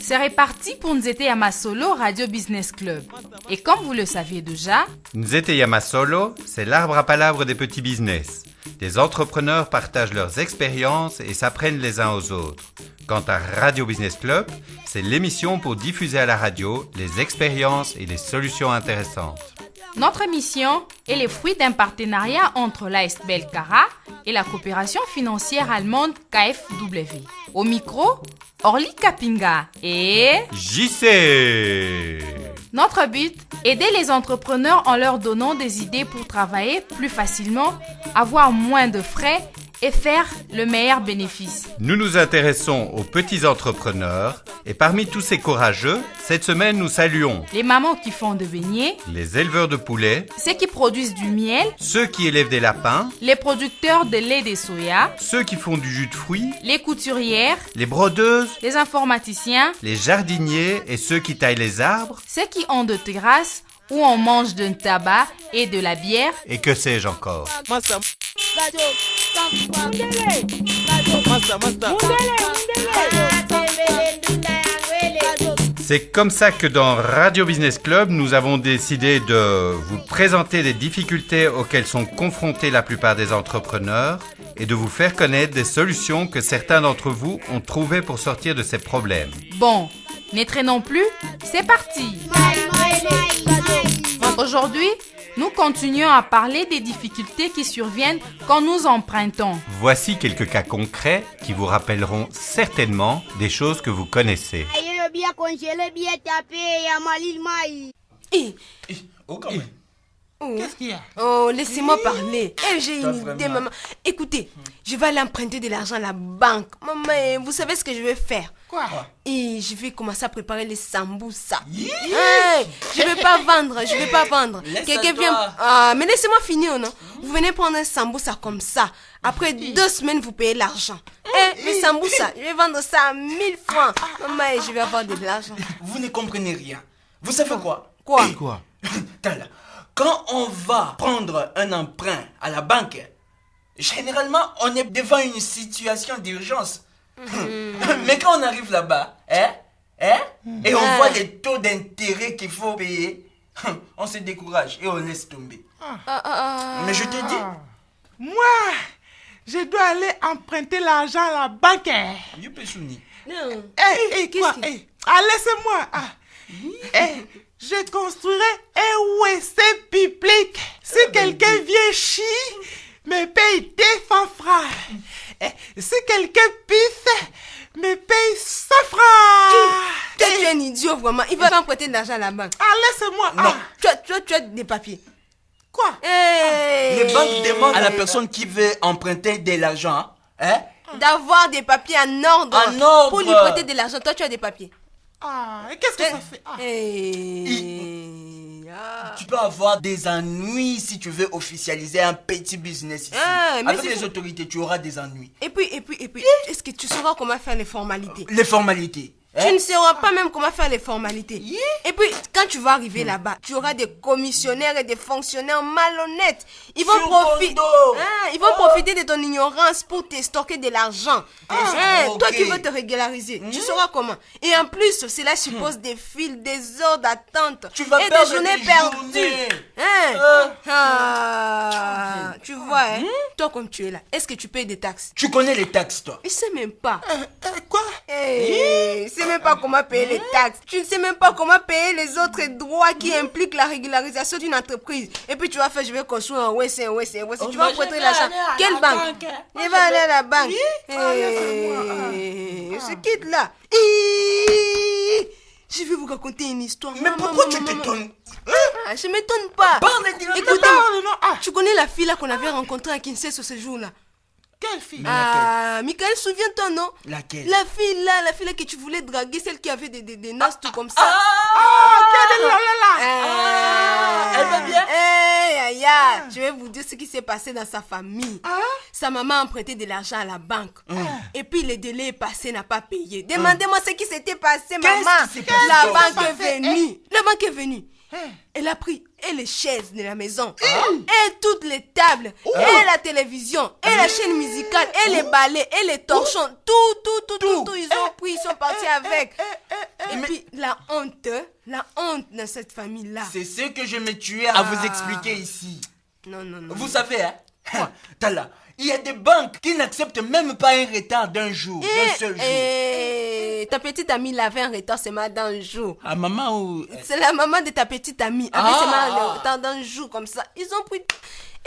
C'est reparti pour Nzete Yamasolo Radio Business Club. Et comme vous le saviez déjà, Nzete Yamasolo, c'est l'arbre à palabres des petits business. Des entrepreneurs partagent leurs expériences et s'apprennent les uns aux autres. Quant à Radio Business Club, c'est l'émission pour diffuser à la radio les expériences et les solutions intéressantes. notre émission est le fruit d'un partenariat entre l'ASBL Cara et la coopération financière allemande KfW. Au micro, Orly Kapinga et JC. Notre but, aider les entrepreneurs en leur donnant des idées pour travailler plus facilement, avoir moins de frais et faire le meilleur bénéfice. Nous nous intéressons aux petits entrepreneurs et parmi tous ces courageux, cette semaine nous saluons Les mamans qui font des beignets, les éleveurs de poulets, ceux qui produisent du miel, ceux qui élèvent des lapins, les producteurs de lait de soya, ceux qui font du jus de fruits, les couturières, les brodeuses, les informaticiens, les jardiniers et ceux qui taillent les arbres, ceux qui ont de terrasses où on mange d'un tabac et de la bière. et que sais-je encore. C'est comme ça que dans Radio Business Club, nous avons décidé de vous présenter les difficultés auxquelles sont confrontés la plupart des entrepreneurs et de vous faire connaître des solutions que certains d'entre vous ont trouvées pour sortir de ces problèmes. Bon, ne traînons plus, c'est parti. Aujourd'hui, nous continuons à parler des difficultés qui surviennent quand nous empruntons. Voici quelques cas concrets qui vous rappelleront certainement des choses que vous connaissez. Oh, quand même. Qu'est-ce qu'il y a? Oh, laissez-moi parler. J'ai une idée, maman. Écoutez, je vais aller emprunter de l'argent à la banque. Maman, vous savez ce que je vais faire? Quoi? Et je vais commencer à préparer les samboussas. Je vais pas vendre, Quelqu'un vient... Ah, mais laissez-moi finir, non? Vous venez prendre un samboussa comme ça. Après 2 semaines, vous payez l'argent. Les samboussas, je vais vendre ça à 1000 francs. Maman, je vais avoir de l'argent. Vous ne comprenez rien. Vous savez quoi? Quoi? Tala, quand on va prendre un emprunt à la banque, généralement, on est devant une situation d'urgence. Mais quand on arrive là-bas, et on voit les taux d'intérêt qu'il faut payer, on se décourage et on laisse tomber. Mais je te dis, Moi, je dois aller emprunter l'argent à la banque. Youpessouni. Quoi? Laissez-moi. Je construirai un WC public. Si quelqu'un vient chier, me paye 2 francs. Si quelqu'un pisse, me paye 100 francs. Tu es un idiot, vraiment. Il va emprunter de l'argent à la banque. Laissez-moi. Non. Tu as des papiers. Quoi? Les banques demandent à la personne qui veut emprunter de l'argent, D'avoir des papiers en ordre. En ordre. Pour lui prêter de l'argent. Toi, tu as des papiers. Et qu'est-ce que ça fait? Tu peux avoir des ennuis si tu veux officialiser un petit business ici. Mais Avec c'est les fou. autorités, tu auras des ennuis. Et puis, est-ce que tu sauras comment faire les formalités? Les formalités. Tu ne sauras pas même comment faire les formalités. Et puis, quand tu vas arriver là-bas, tu auras des commissionnaires et des fonctionnaires malhonnêtes. Ils vont Sur ton dos. Ils vont profiter de ton ignorance pour te stocker de l'argent. Ok. Toi qui veux te régulariser, tu sauras comment. Et en plus, cela suppose des files, des heures d'attente. Tu vas et perdre des journées des perdues. journées. Tu vois, toi comme tu es là, est-ce que tu payes des taxes? Tu connais les taxes, toi. Je sais même pas. Quoi? Tu ne sais même pas comment payer les taxes. Tu ne sais même pas comment payer les autres droits qui impliquent la régularisation d'une entreprise. Et puis tu vas faire, je vais construire un WC. Tu vas prêter l'argent. Quelle banque? Je vais aller à la banque. Je quitte là. Je vais vous raconter une histoire. Mais pourquoi tu t'étonnes? Je m'étonne pas. Parle directement. Écoutez, Non. tu connais la fille là qu'on avait rencontrée à Kinshasa ce jour-là? Quelle fille? Michael, souviens-toi, non? Laquelle? La fille là que tu voulais draguer, celle qui avait des nastes comme ça. Elle va bien? Je vais vous dire ce qui s'est passé dans sa famille. Sa maman a emprunté de l'argent à la banque. Et puis le délai est passé, n'a pas payé. Demandez-moi ce qui s'était passé, maman. qui s'est passé? La banque est venue. Elle a pris et les chaises de la maison, et toutes les tables, et la télévision, et la chaîne musicale, et les balais, et les torchons, tout. Ils ont pris, ils sont partis avec. Et puis la honte dans cette famille-là. C'est ce que je me tuais à vous expliquer ici. Non. Vous savez, hein? Tala, il y a des banques qui n'acceptent même pas un retard d'un jour, d'un seul jour. Ta petite amie l'avait un retard seulement d'un jour. Ah, maman ou... C'est la maman de ta petite amie. Avait seulement un retard d'un jour comme ça. Ils ont pris...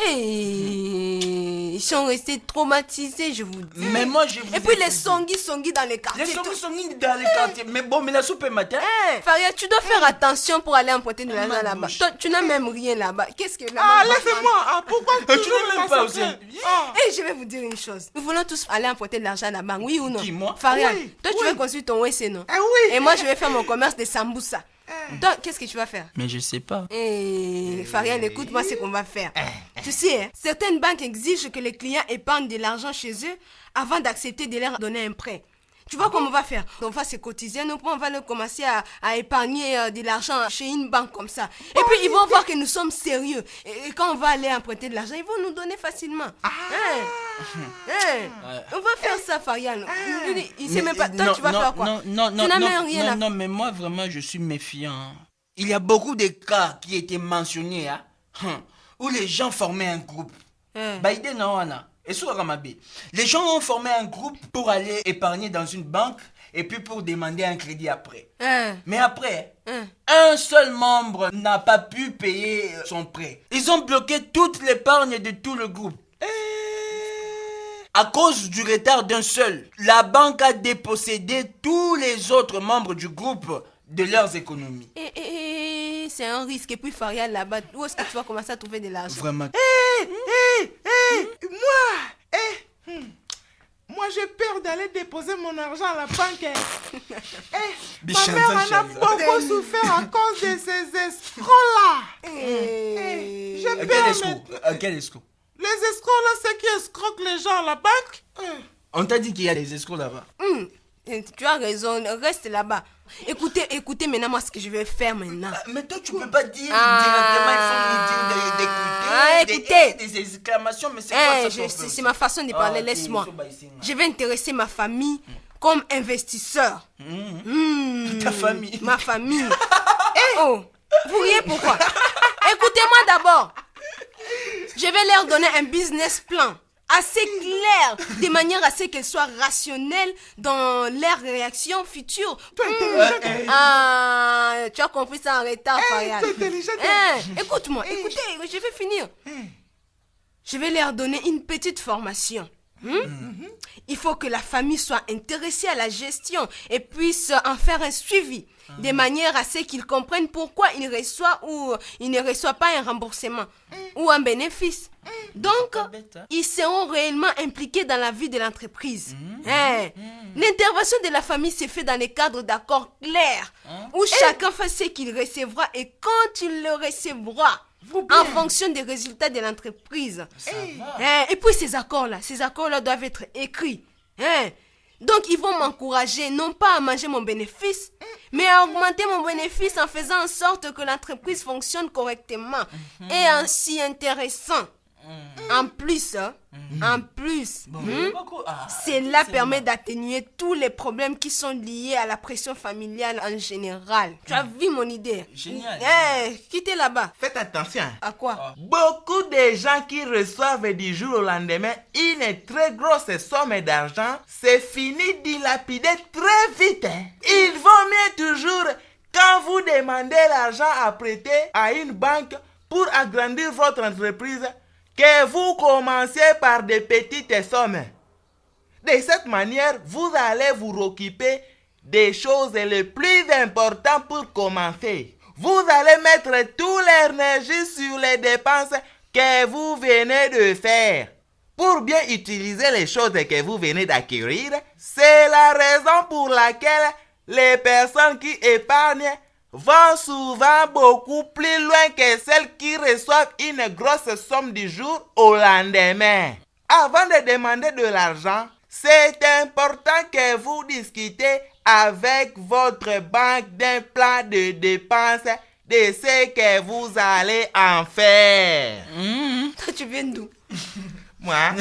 ils sont restés traumatisés, je vous dis. Mais moi, je vous Et puis les songis dans les quartiers. Les songis dans les quartiers. Mais bon, mais la soupe est matin. Faria, tu dois faire attention pour aller emprunter de l'argent là-bas. Toi, tu n'as même rien là-bas. Qu'est-ce que là-bas? Laissez-moi. Pourquoi Tu n'as même pas aussi. Et je vais vous dire une chose. Nous voulons tous aller emprunter de l'argent là-bas, oui ou non? Qui, moi? Faria, Oui, toi, tu veux construire ton WC, non? Oui. Et moi, je vais faire mon commerce de sambusa. Toi, qu'est-ce que tu vas faire? Mais je sais pas. Farian, écoute-moi ce qu'on va faire. Tu sais, hein, certaines banques exigent que les clients épargnent de l'argent chez eux avant d'accepter de leur donner un prêt. Tu vois comment on va faire? On va se cotiser, nous on va commencer à épargner de l'argent chez une banque comme ça. Et puis ils vont voir que nous sommes sérieux. Et quand on va aller emprunter de l'argent, ils vont nous donner facilement. On va faire ça, Farian. Il sait même pas. Toi, tu vas faire quoi? Non, mais moi vraiment je suis méfiant. Il y a beaucoup de cas qui étaient mentionnés, où les gens formaient un groupe. Biden, non, Anna. Et sur Ramabe, les gens ont formé un groupe pour aller épargner dans une banque et puis pour demander un crédit après. Mais après, un seul membre n'a pas pu payer son prêt. Ils ont bloqué toute l'épargne de tout le groupe. À cause du retard d'un seul, la banque a dépossédé tous les autres membres du groupe de leurs économies. C'est un risque. Et puis Faria là-bas, où est-ce que tu vas commencer à trouver de l'argent? Vraiment. Moi, j'ai peur d'aller déposer mon argent à la banque. Ma mère en a beaucoup souffert à cause de ces escrocs-là. J'ai peur. Quel escroc? Les escrocs là, c'est qui escroquent les gens à la banque. On t'a dit qu'il y a des escrocs là-bas. Tu as raison, reste là-bas. Écoutez maintenant moi ce que je vais faire maintenant. Mais toi tu peux pas dire directement, il faut nous dire d'écouter. Des exclamations, mais c'est quoi ça? C'est ma façon de parler, laisse-moi. Je vais intéresser ma famille comme investisseur. Ta famille? Ma famille. Vous riez pourquoi? Écoutez-moi d'abord. Je vais leur donner un business plan assez clair, de manière à ce qu'elles soient rationnelles dans leurs réactions futures. Tu as compris ça en retard, Farian. Écoute-moi, écoutez, je vais finir. Je vais leur donner une petite formation. Il faut que la famille soit intéressée à la gestion et puisse en faire un suivi, de manière à ce qu'ils comprennent pourquoi ils reçoivent ou ils ne reçoivent pas un remboursement ou un bénéfice. Donc, ils seront réellement impliqués dans la vie de l'entreprise. L'intervention de la famille se fait dans le cadre d'accords clairs, où chacun fait ce qu'il recevra et quand il le recevra, en fonction des résultats de l'entreprise. Et puis ces accords-là doivent être écrits. Donc ils vont m'encourager non pas à manger mon bénéfice, mais à augmenter mon bénéfice en faisant en sorte que l'entreprise fonctionne correctement et ainsi intéressant. En plus, cela permet d'atténuer tous les problèmes qui sont liés à la pression familiale en général. Tu as vu mon idée? Génial. Quittez là-bas. Faites attention. À quoi? Beaucoup de gens qui reçoivent du jour au lendemain une très grosse somme d'argent, c'est fini dilapidé très vite. Il vaut mieux toujours, quand vous demandez l'argent à prêter à une banque pour agrandir votre entreprise, que vous commenciez par des petites sommes. De cette manière, vous allez vous occuper des choses les plus importantes pour commencer. Vous allez mettre toute l'énergie sur les dépenses que vous venez de faire. Pour bien utiliser les choses que vous venez d'acquérir, c'est la raison pour laquelle les personnes qui épargnent vont souvent beaucoup plus loin que celles qui reçoivent une grosse somme du jour au lendemain. Avant de demander de l'argent, c'est important que vous discutez avec votre banque d'un plan de dépenses de ce que vous allez en faire. Toi, tu viens d'où? Moi,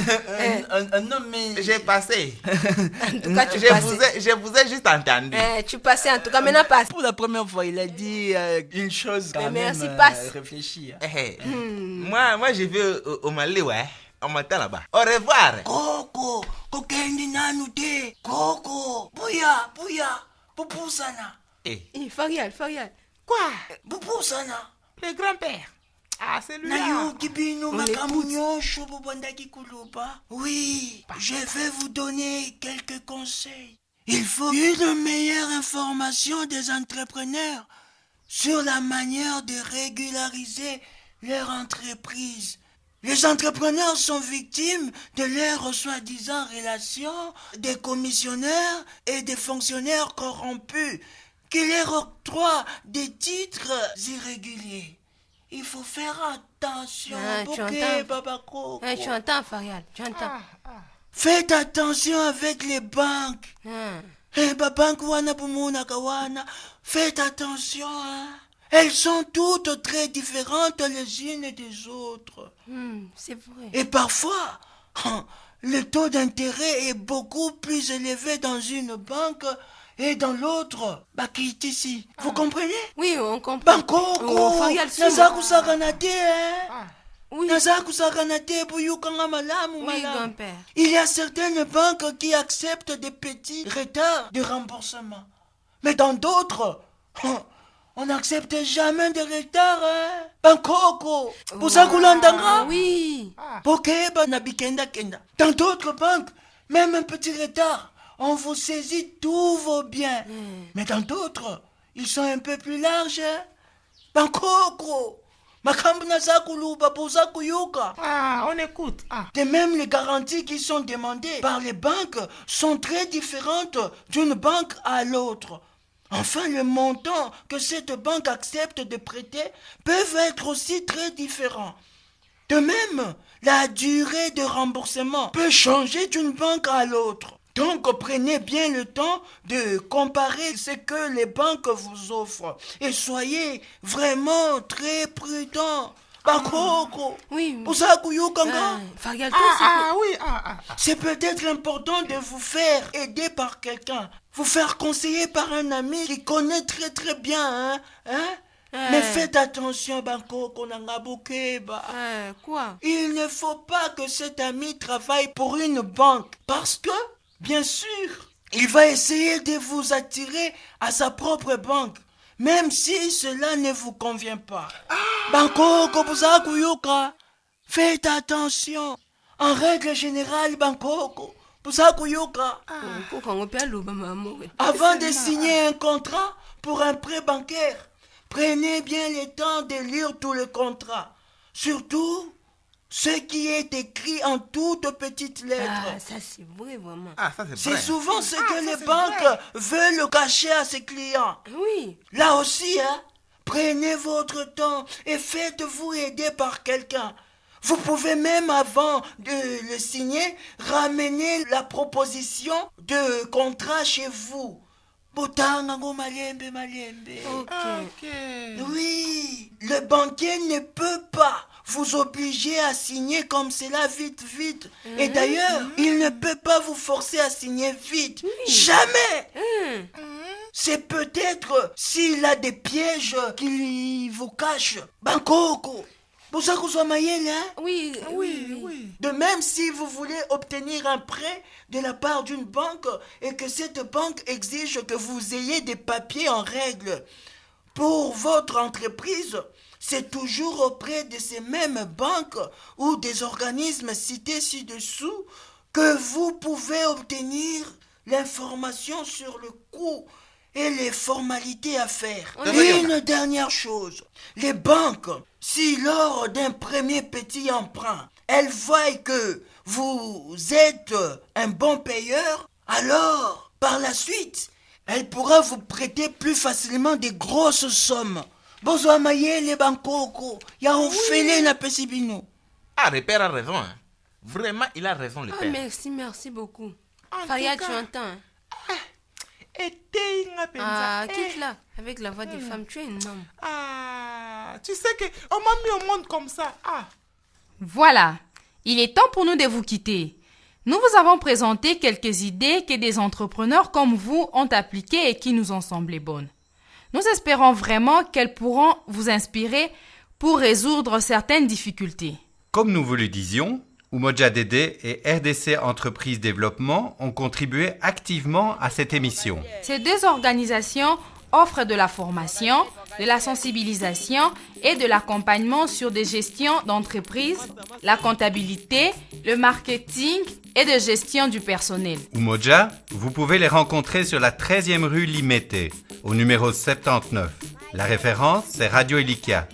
Non, mais... j'ai passé. En tout cas, tu Je passais. vous ai juste entendu. Tu passais en tout cas, maintenant passe. Pour la première fois, il a dit une chose quand Mais même merci, passe. réfléchie. Moi, je vais au Mali, ouais. On m'attend là-bas. Au revoir. Koko, kokendi nanu te. Koko, buya, pupusana. Eh, Farial. quoi? Pupusana. Le grand-père. Ah, c'est lui là. Nayoki bino On makambo l'écoute. nyonso bobandaki koloba. Oui, je vais vous donner quelques conseils. Il faut une meilleure information des entrepreneurs sur la manière de régulariser leur entreprise. Les entrepreneurs sont victimes de leurs soi-disant relations des commissionnaires et des fonctionnaires corrompus qui leur octroient des titres irréguliers. Il faut faire attention. Tu Ok, entends? Baba Coco. Tu entends, Farial? Tu entends? Faites attention avec les banques. Banque wana bumuna kawana. Faites attention. Hein. Elles sont toutes très différentes les unes des autres. C'est vrai. Et parfois, le taux d'intérêt est beaucoup plus élevé dans une banque et dans l'autre. Qui est ici. Vous comprenez? Oui, on comprend. Bankoko, Farial, naza kusakana te, hein? Oui, Naza kusakana te, buyukanga malamu, oui, malamu. grand-père. Il y a certaines banques qui acceptent des petits retards de remboursement. Mais dans d'autres, on n'accepte jamais de retard, hein? Bankoko, pusakulandanga. Oui. Pokeba na bikenda kenda. Dans d'autres banques, même un petit retard, on vous saisit tous vos biens. Mais dans d'autres, ils sont un peu plus larges. Hein? Bankoko, makambu na zakuluba poza kuyuka. Ah, on écoute. Ah. De même, les garanties qui sont demandées par les banques sont très différentes d'une banque à l'autre. Enfin, le montant que cette banque accepte de prêter peuvent être aussi très différents. De même, la durée de remboursement peut changer d'une banque à l'autre. Donc, prenez bien le temps de comparer ce que les banques vous offrent et soyez vraiment très prudents. Bakoko, Oui. Usakuyukanga. Farial, toi, c'est C'est peut-être important de vous faire aider par quelqu'un. Vous faire conseiller par un ami qui connaît très très bien, hein? Mais faites attention, Bankoko Nangabukeba. quoi? Il ne faut pas que cet ami travaille pour une banque. Parce que, bien sûr, il va essayer de vous attirer à sa propre banque. Même si cela ne vous convient pas. Bankoko Pusakuyuka. Faites attention. En règle générale, Bankoko Pusakuyuka. Avant de signer un contrat pour un prêt bancaire, prenez bien le temps de lire tout le contrat. Surtout, ce qui est écrit en toutes petites lettres. Ça c'est vrai, vraiment. Ah, ça c'est C'est vrai. souvent ce que les banques veulent cacher à ses clients. Oui. Là aussi, hein, prenez votre temps et faites-vous aider par quelqu'un. Vous pouvez même, avant de le signer, ramener la proposition de contrat chez vous. Botangango malembe. Ok. Oui, le banquier ne peut pas vous obliger à signer comme cela vite. Et d'ailleurs, il ne peut pas vous forcer à signer vite. Jamais. C'est peut-être s'il a des pièges qu'il vous cache. Bankoko. Oui. De même, si vous voulez obtenir un prêt de la part d'une banque et que cette banque exige que vous ayez des papiers en règle pour votre entreprise, c'est toujours auprès de ces mêmes banques ou des organismes cités ci-dessous que vous pouvez obtenir l'information sur le coût et les formalités à faire. Et une dernière chose, les banques, si lors d'un premier petit emprunt, elles voient que vous êtes un bon payeur, alors, par la suite, elles pourront vous prêter plus facilement des grosses sommes. Bonsoir Mayele Bankoko, ya ofele na pesibino. Ah, le père a raison. Hein. Vraiment, il a raison, le père. Merci beaucoup. Faria, tu entends? Ah, quitte-la. Avec la voix des femmes, tu es un homme. Ah, tu sais qu'on m'a mis au monde comme ça. Ah. Voilà, il est temps pour nous de vous quitter. Nous vous avons présenté quelques idées que des entrepreneurs comme vous ont appliquées et qui nous ont semblé bonnes. Nous espérons vraiment qu'elles pourront vous inspirer pour résoudre certaines difficultés. Comme nous vous le disions, Umoja Dede et RDC Entreprises Développement ont contribué activement à cette émission. Ces deux organisations offrent de la formation, de la sensibilisation et de l'accompagnement sur des gestions d'entreprise, la comptabilité, le marketing et de gestion du personnel. Umoja, vous pouvez les rencontrer sur la 13e rue Limete, au numéro 79. La référence, c'est Radio Elikia.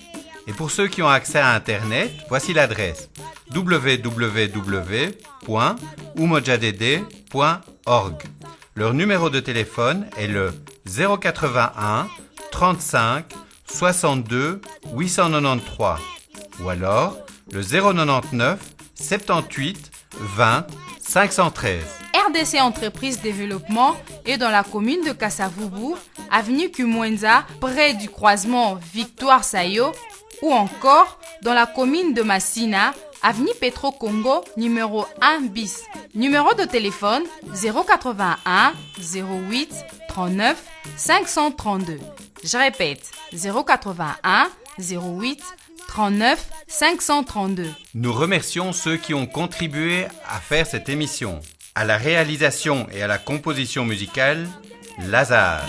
Et pour ceux qui ont accès à Internet, voici l'adresse www.umojadede.org. Leur numéro de téléphone est le 081 35 62 893 ou alors le 099 78 20 513. RDC Entreprises Développement est dans la commune de Kasavubu, avenue Kumwenza, près du croisement Victoire-Sayo, ou encore dans la commune de Massina, avenue Petro-Congo, numéro 1 bis. Numéro de téléphone 081 08 39 532. Je répète, 081 08 39 532. Nous remercions ceux qui ont contribué à faire cette émission. À la réalisation et à la composition musicale, Lazare.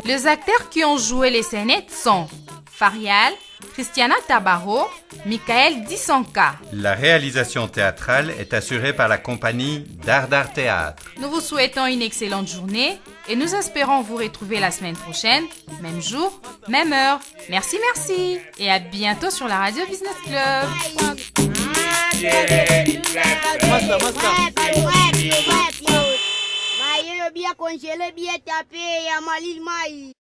Les acteurs qui ont joué les scénettes sont Farial, Christiana Tabaro, Michael Dissanka. La réalisation théâtrale est assurée par la compagnie Dardar Théâtre. Nous vous souhaitons une excellente journée et nous espérons vous retrouver la semaine prochaine, même jour, même heure. Merci, merci et à bientôt sur la Radio Business Club. Bien congélé, bien tapé, il y a mal,